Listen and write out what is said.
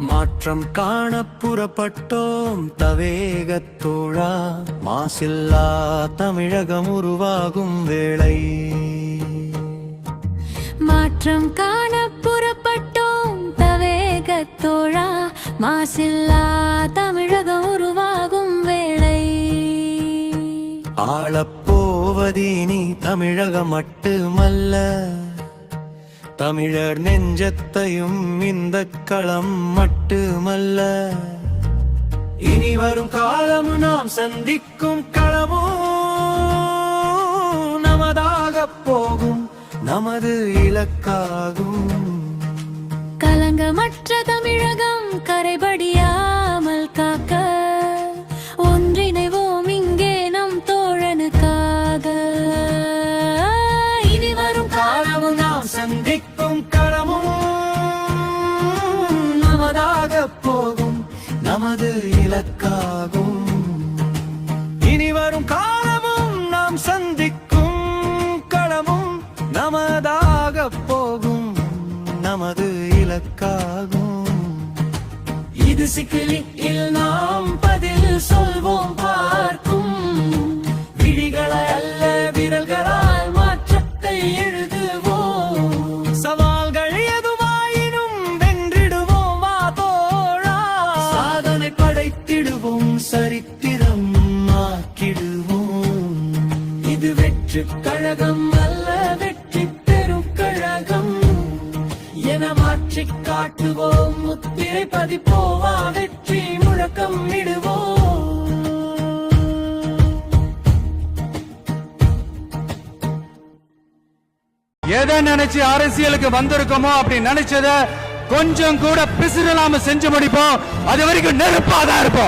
மாற்றம் காண புறப்பட்டோம் தவேகத்தோழா, மாசில்லா தமிழகம் உருவாகும் வேளை. மாற்றம் காண புறப்பட்டோம் தவேகத்தோழா, மாசில்லா தமிழகம் உருவாகும் வேளை. ஆளப்போவதீனி தமிழகம் மட்டுமல்ல, தமிழர் நெஞ்சத்தையும் இந்த களம் மட்டுமல்ல. இனி வரும் காலம் நாம் சந்திக்கும் களமோ நமதாக போகும், நமது இலக்காகும். கலங்கமற்ற தமிழகம் கரைபடியாமல் காக்க ஒன்றிணைவோம் இங்கே நம் தோழனுக்காக. இனி வரும் காலமும் நாம் சந்திக்கும் களமும் நமதாக போகும், நமது இலக்காகும். இனி வரும் காலமும் நாம் சந்திக்கும் களமும் நமதாக போகும், நமது இலக்காகும். இது சிக்கலில் நாம் பதில் சொல்வோம் பார்க்கும், விழிகளை அல்ல விரல்களால் மாற்றத்தை எழுதுவோம். சவால்கள் எதுவாயினும் வென்றிடுவோம் வா தோழா, சாதனை படைத்திடுவோம், சரித்திரம் ஆக்கிடுவோம். இது வெற்றி கழகம் அல்ல வெற்றி பெரும் கழகம் என மாற்றி காட்டுவோம், முத்திரை பதிப்போவா வெற்றி முழக்கம் இடுவோம். எதை நினைச்சு அரசியலுக்கு வந்திருக்கோமோ அப்படி நினைச்சத கொஞ்சம் கூட பிசிறலாம செஞ்சு முடிப்போம். அது வரைக்கும் நெருப்பாதான் இருப்போம்.